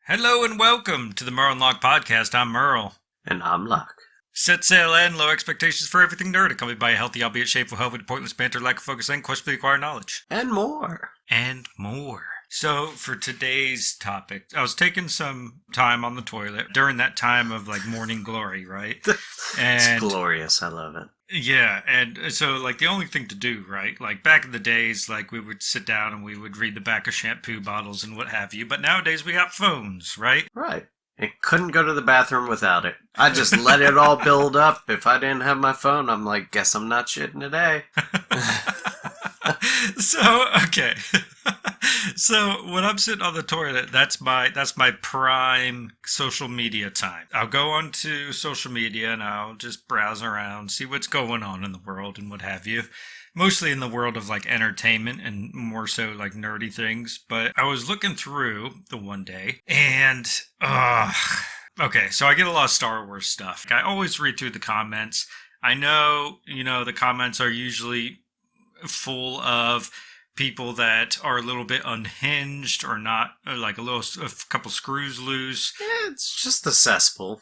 Hello and welcome to the Merle and Locke podcast. I'm Merle. And I'm Locke. Set sail and low expectations for everything nerd, accompanied by a healthy, albeit shameful, healthy, pointless banter, lack of focus, and quest for the acquired knowledge. And more. And more. So, for today's topic, I was taking some time on the toilet during that time of, morning glory, right? It's glorious. I love it. Yeah, and so, the only thing to do, right? Back in the days, we would sit down and we would read the back of shampoo bottles and what have you. But nowadays, we got phones, right? Right. I couldn't go to the bathroom without it. I just let it all build up. If I didn't have my phone, I'm like, guess I'm not shitting today. Okay. So when I'm sitting on the toilet, that's my prime social media time. I'll go onto social media and I'll just browse around, see what's going on in the world and what have you. Mostly in the world of entertainment and more so nerdy things. But I was looking through the one day and okay, so I get a lot of Star Wars stuff. I always read through the comments. I know, the comments are usually full of people that are a little bit unhinged or not, or a couple screws loose. Yeah, it's just the cesspool.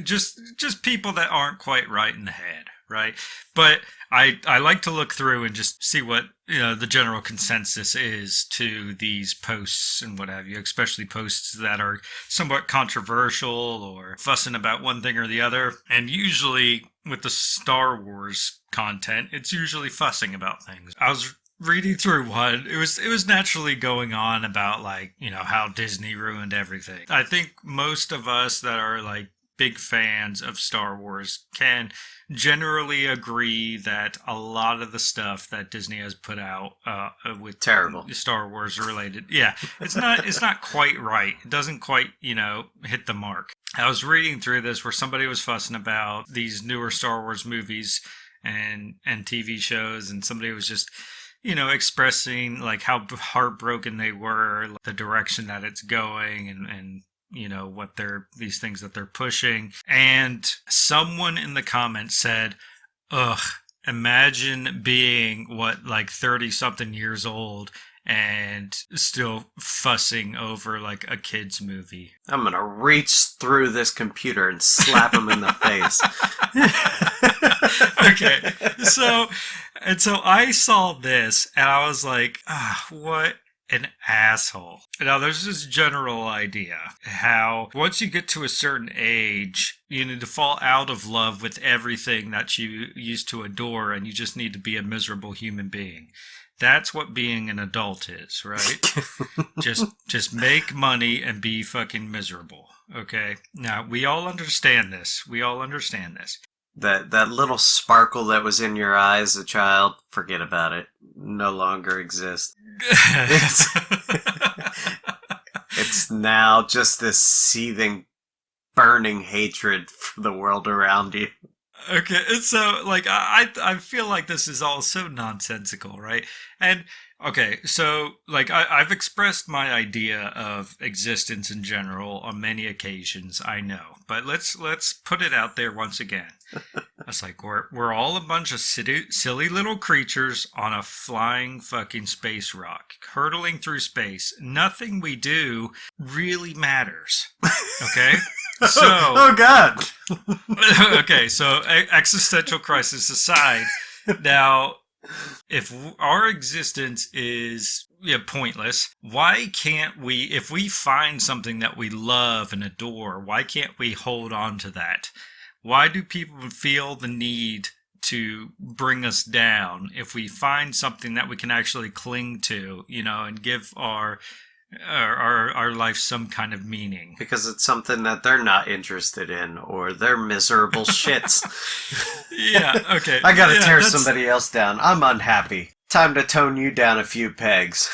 just people that aren't quite right in the head, right? But I like to look through and just see what the general consensus is to these posts and what have you, especially posts that are somewhat controversial or fussing about one thing or the other. And usually with the Star Wars content, it's usually fussing about things. I was reading through one. It was naturally going on about how Disney ruined everything. I think most of us that are big fans of Star Wars can generally agree that a lot of the stuff that Disney has put out with terrible Star Wars related, it's not quite right. It doesn't quite hit the mark. I was reading through this where somebody was fussing about these newer Star Wars movies and TV shows, and somebody was just expressing how heartbroken they were, the direction that it's going, and what these things that they're pushing. And someone in the comments said, ugh, imagine being 30 something years old and still fussing over a kid's movie. I'm gonna reach through this computer and slap him in the face. Okay, so I saw this and I was like, what an asshole. Now, there's this general idea how once you get to a certain age, you need to fall out of love with everything that you used to adore, and you just need to be a miserable human being. That's what being an adult is, right? just make money and be fucking miserable. Okay? Now, we all understand this. That little sparkle that was in your eye as a child, forget about it. No longer exists. It's now just this seething, burning hatred for the world around you. Okay, and so I feel like this is all so nonsensical, right? And okay, so I've expressed my idea of existence in general on many occasions, I know, but let's put it out there once again. It's we're all a bunch of silly little creatures on a flying fucking space rock, hurtling through space. Nothing we do really matters. Okay? So, oh God. Okay, so existential crisis aside, now, if our existence is pointless, why can't we, if we find something that we love and adore, why can't we hold on to that? Why do people feel the need to bring us down if we find something that we can actually cling to, and give our life some kind of meaning? Because it's something that they're not interested in, or they're miserable shits. Yeah, okay. I gotta tear somebody else down. I'm unhappy. Time to tone you down a few pegs.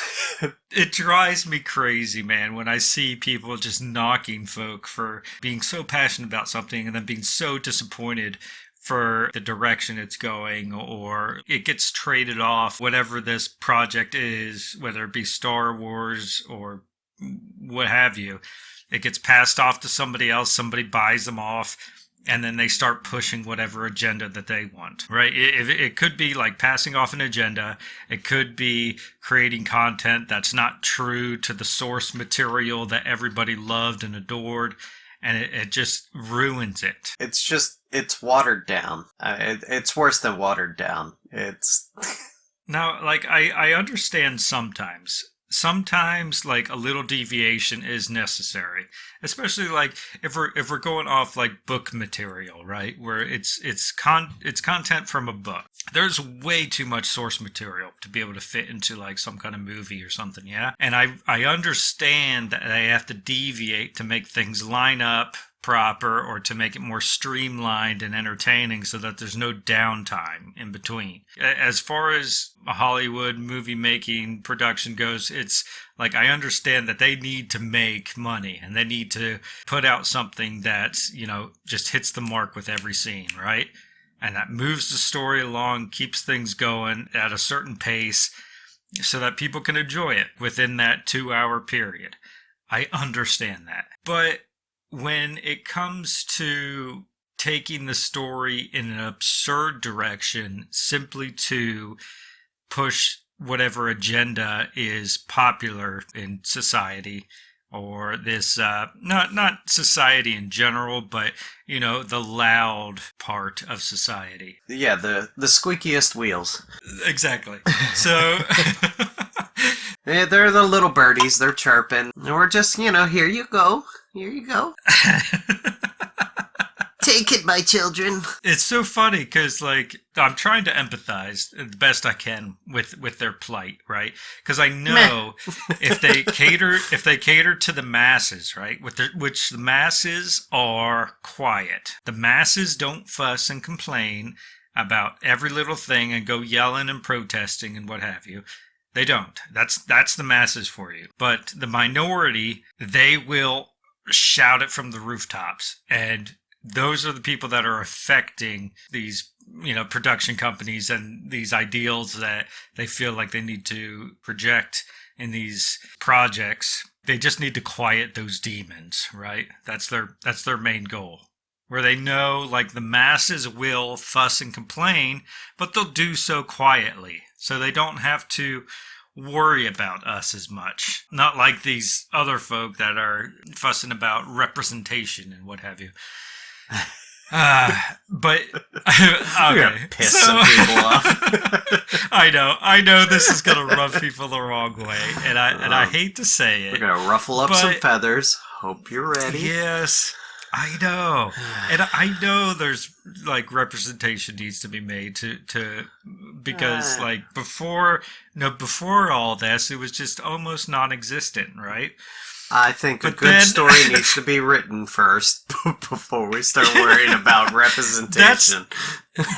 It drives me crazy, man, when I see people just knocking folk for being so passionate about something and then being so disappointed for the direction it's going, or it gets traded off, whatever this project is, whether it be Star Wars or what have you. It gets passed off to somebody else, somebody buys them off, and then they start pushing whatever agenda that they want, right? It could be like passing off an agenda. It could be creating content that's not true to the source material that everybody loved and adored, and it just ruins it. It's watered down. It's worse than watered down. It's Now, like, I understand sometimes. Sometimes, like, a little deviation is necessary, especially like if we're going off like book material, right? Where it's content from a book. There's way too much source material to be able to fit into like some kind of movie or something, yeah. And I understand that they have to deviate to make things line up proper or to make it more streamlined and entertaining so that there's no downtime in between. As far as a Hollywood movie making production goes, it's like I understand that they need to make money and they need to put out something that, you know, just hits the mark with every scene, right? And that moves the story along, keeps things going at a certain pace so that people can enjoy it within that 2-hour period. I understand that. But when it comes to taking the story in an absurd direction simply to push whatever agenda is popular in society, or this not society in general, but you know, the loud part of society. yeah, the squeakiest wheels. Exactly. So Yeah, they're the little birdies. They're chirping, and we're just, you know, here you go, here you go. Take it, my children. It's so funny because, like, I'm trying to empathize the best I can with their plight, right? Because I know if they cater to the masses, right, which the masses are quiet. The masses don't fuss and complain about every little thing and go yelling and protesting and what have you. They don't. That's the masses for you. But the minority, they will shout it from the rooftops, and those are the people that are affecting these, you know, production companies and these ideals that they feel like they need to project in these projects. They just need to quiet those demons, right? That's their main goal. Where they know, like, the masses will fuss and complain, but they'll do so quietly. So they don't have to worry about us as much. Not like these other folk that are fussing about representation and what have you. But okay, Piss some people off. I know this is gonna rub people the wrong way, and I hate to say it. We're gonna ruffle up some feathers. Hope you're ready. Yes, I know, and I know there's like representation needs to be made because like before all this, it was just almost non-existent, right? I think a good story needs to be written first before we start worrying about representation.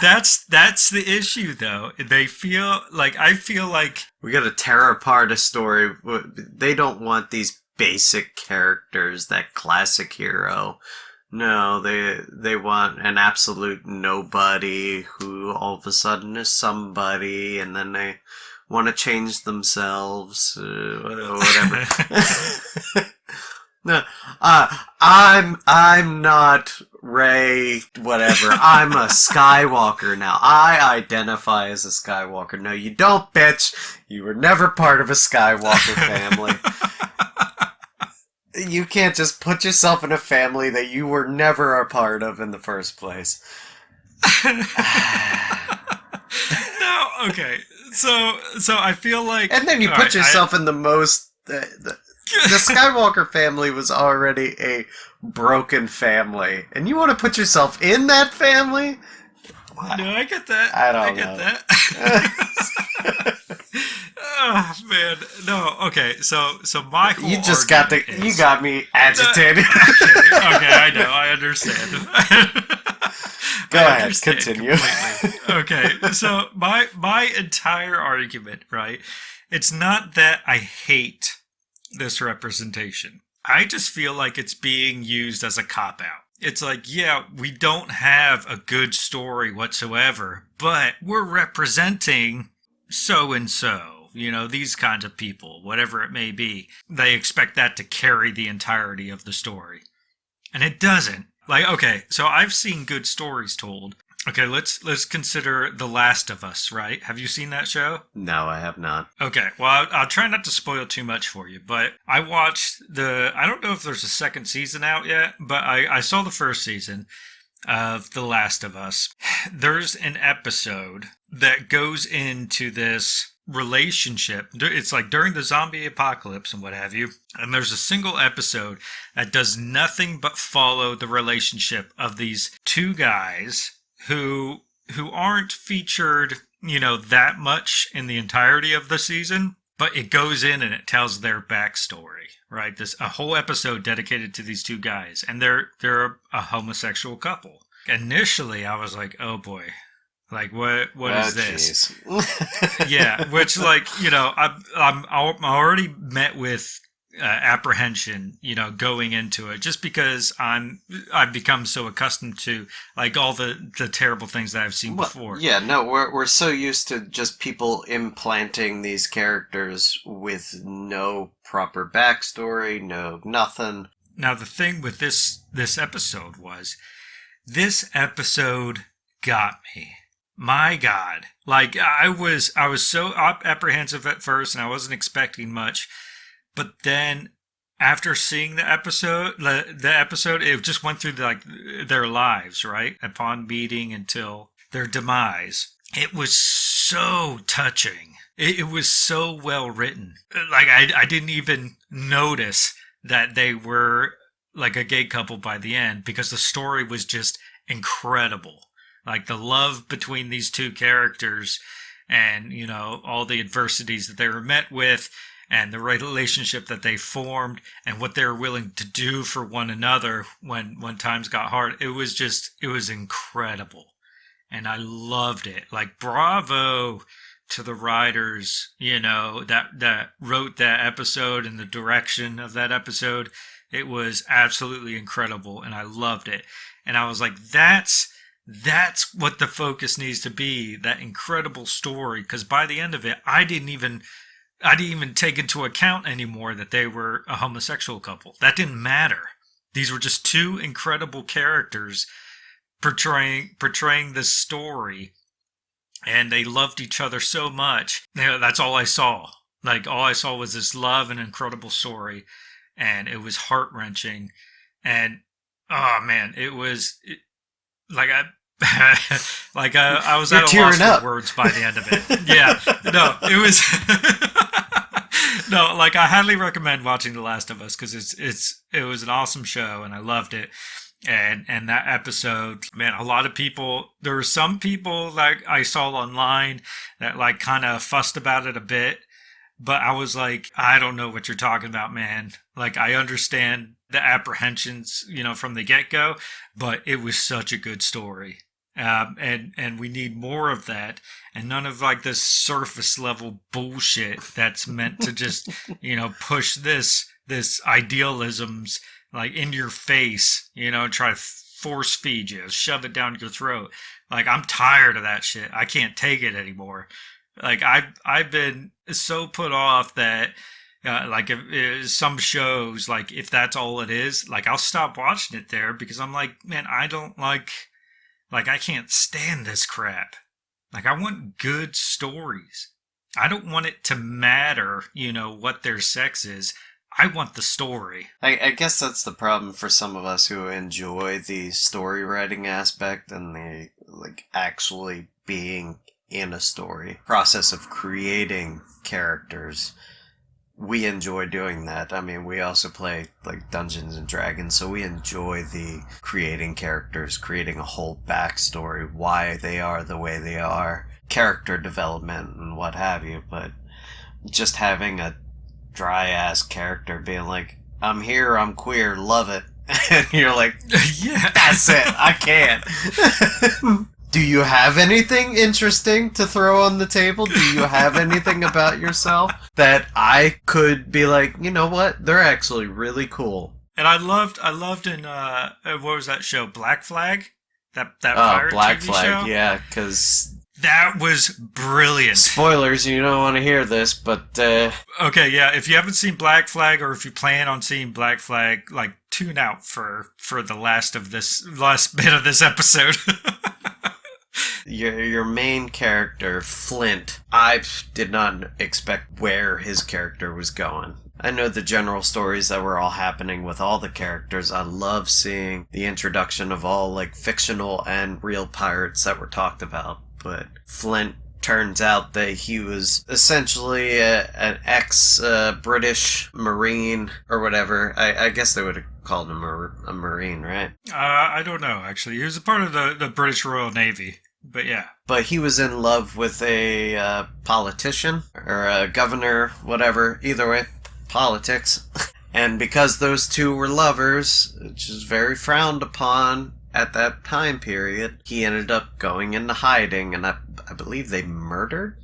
That's the issue, though. I feel like we got to tear apart a story. They don't want these basic characters, that classic hero. No, they want an absolute nobody who all of a sudden is somebody, and then they want to change themselves, whatever. No, I'm not Ray, whatever. I'm a Skywalker now. I identify as a Skywalker. No, you don't, bitch. You were never part of a Skywalker family. You can't just put yourself in a family that you were never a part of in the first place. No, okay. So I feel like, and then you put yourself in the most. The Skywalker family was already a broken family, and you want to put yourself in that family? No, I get that. I get that. Oh man, no. Okay, so my whole you just got you got me agitated. Okay, I know. I understand. Go ahead, continue. Okay, so my entire argument, right? It's not that I hate this representation. I just feel like it's being used as a cop-out. It's like, yeah, we don't have a good story whatsoever, but we're representing so-and-so, you know, these kinds of people, whatever it may be. They expect that to carry the entirety of the story. And it doesn't. Like, okay, so I've seen good stories told. Okay, let's consider The Last of Us, right? Have you seen that show? No, I have not. Okay, well, I'll try not to spoil too much for you, but I watched I don't know if there's a second season out yet, but I saw the first season of The Last of Us. There's an episode that goes into this relationship. It's like during the zombie apocalypse and what have you. And there's a single episode that does nothing but follow the relationship of these two guys who aren't featured, that much in the entirety of the season, but it goes in and it tells their backstory, right? This a whole episode dedicated to these two guys, and they're a homosexual couple. Initially, I was like, "Oh boy, like what is this?" Yeah, which I'm already met with apprehension, going into it, just because I've become so accustomed to like all the terrible things that I've seen before. Yeah, no, we're so used to just people implanting these characters with no proper backstory, no nothing. Now the thing with this episode was, this episode got me. My God, like I was so apprehensive at first, and I wasn't expecting much. But then, after seeing the episode, it just went through their lives, right? Upon meeting until their demise. It was so touching. It was so well written. Like I didn't even notice that they were like a gay couple by the end, because the story was just incredible. Like the love between these two characters, and all the adversities that they were met with, and the relationship that they formed, and what they were willing to do for one another when times got hard. It was incredible. And I loved it. Like, bravo to the writers, that wrote that episode, and the direction of that episode. It was absolutely incredible, and I loved it. And I was like, that's what the focus needs to be, that incredible story. Because by the end of it, I didn't even take into account anymore that they were a homosexual couple. That didn't matter. These were just two incredible characters portraying this story, and they loved each other so much. That's all I saw. Like, all I saw was this love and incredible story, and it was heart-wrenching. And oh man, I was at a loss for words by the end of it. Yeah, no, it was no, like I highly recommend watching The Last of Us, because it was an awesome show, and I loved it. And that episode, man, there were some people like I saw online that like kind of fussed about it a bit, but I was like, I don't know what you're talking about, man. Like, I understand the apprehensions, from the get-go, but it was such a good story. And we need more of that, and none of like this surface level bullshit that's meant to just, push this idealisms like in your face, try to force feed you, shove it down your throat. Like, I'm tired of that shit. I can't take it anymore. Like, I've been so put off that, like, if some shows, like, if that's all it is, like, I'll stop watching it there, because I'm like, man, I don't like, I can't stand this crap. Like, I want good stories. I don't want it to matter, what their sex is. I want the story. I guess that's the problem for some of us who enjoy the story writing aspect and the, like, actually being in a story. Process of creating characters. We enjoy doing that. I mean, we also play, like, Dungeons and Dragons, so we enjoy the creating characters, creating a whole backstory, why they are the way they are, character development and what have you, but just having a dry-ass character being like, I'm here, I'm queer, love it. And you're like, yeah, that's it, I can't. Do you have anything interesting to throw on the table? Do you have anything about yourself that I could be like, you know what? They're actually really cool. And I loved in, what was that show? Black Flag? That pirate Black TV Flag, show? yeah, because that was brilliant. Spoilers, you don't want to hear this, but... Okay, yeah, if you haven't seen Black Flag, or if you plan on seeing Black Flag, like, tune out for the last bit of this episode. Your main character, Flint, I did not expect where his character was going. I know the general stories that were all happening with all the characters. I love seeing the introduction of all like fictional and real pirates that were talked about. But Flint turns out that he was essentially an ex-British Marine or whatever. I guess they would have called him a Marine, right? I don't know, actually. He was a part of the British Royal Navy. But yeah. But he was in love with a politician or a governor, whatever. Either way, politics. And because those two were lovers, which is very frowned upon at that time period, he ended up going into hiding, and I believe they murdered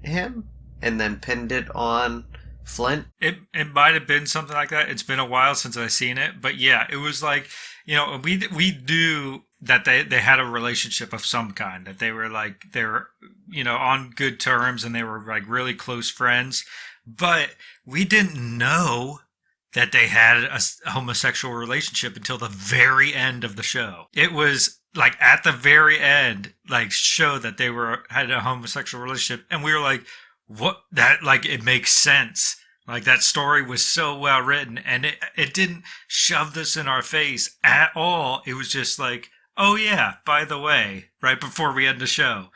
him and then pinned it on Flint. It might have been something like that. It's been a while since I've seen it, but yeah, it was like, we do that they had a relationship of some kind, that they were on good terms and they were like really close friends, but we didn't know that they had a homosexual relationship until the very end of the show. It was like at the very end, like show that they had a homosexual relationship, and we were like, what? That, like, it makes sense. Like, that story was so well written, and it didn't shove this in our face at all. It was just like, oh yeah, by the way, right before we end the show,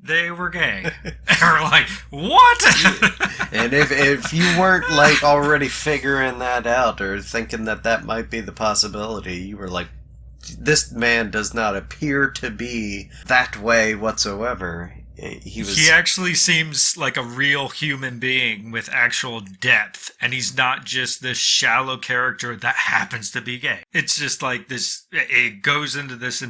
they were gay. And we're like, what? And if you weren't like already figuring that out or thinking that might be the possibility, you were like, this man does not appear to be that way whatsoever. He actually seems like a real human being with actual depth, and he's not just this shallow character that happens to be gay. It's just like this, it goes into this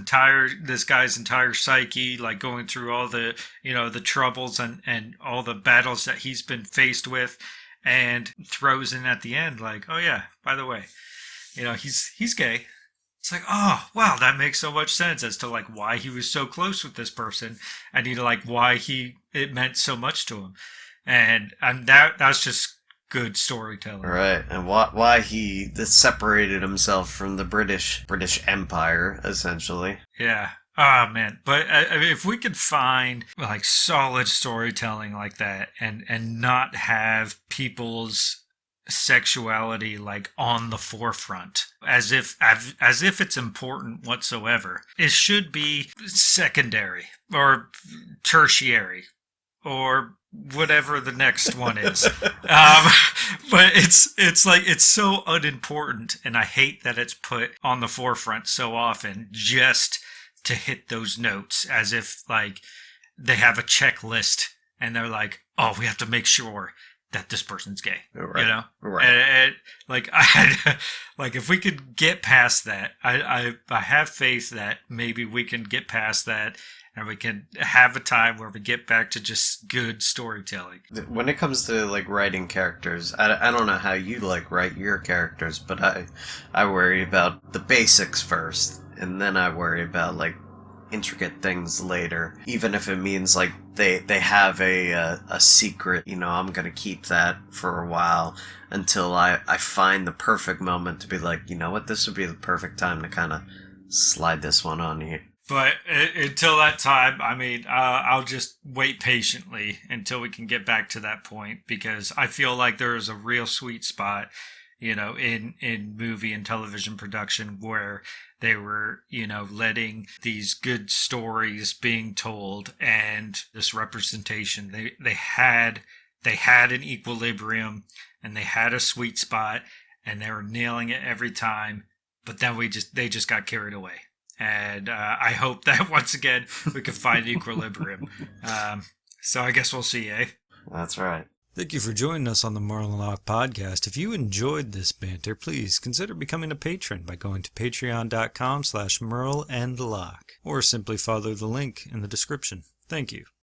guy's entire psyche, like going through all the, the troubles and all the battles that he's been faced with, and throws in at the end like, oh yeah, by the way, he's gay. It's like, oh, wow, that makes so much sense as to like why he was so close with this person, and why it meant so much to him, and that's just good storytelling, right? And why he separated himself from the British Empire, essentially. Yeah. Oh man, but I mean, if we could find like solid storytelling like that, and not have people's sexuality like on the forefront as if it's important whatsoever, it should be secondary or tertiary or whatever the next one is. But it's like, it's so unimportant, and I hate that it's put on the forefront so often just to hit those notes, as if like they have a checklist and they're like, oh, we have to make sure that this person's gay, right. Right. And like, like if we could get past that, I have faith that maybe we can get past that, and we can have a time where we get back to just good storytelling. When it comes to like writing characters, I don't know how you like write your characters, but I worry about the basics first, and then I worry about like intricate things later, even if it means like they have a secret. I'm gonna keep that for a while until I find the perfect moment to be like, you know what, this would be the perfect time to kind of slide this one on you. But until that time, I mean, I'll just wait patiently until we can get back to that point, because I feel like there is a real sweet spot, in movie and television production where they were, letting these good stories being told and this representation. They had an equilibrium, and they had a sweet spot, and they were nailing it every time. But then they just got carried away. And I hope that once again we can find equilibrium. So I guess we'll see, eh? That's right. Thank you for joining us on the Merle and Locke podcast. If you enjoyed this banter, please consider becoming a patron by going to patreon.com/Merle and Locke, or simply follow the link in the description. Thank you.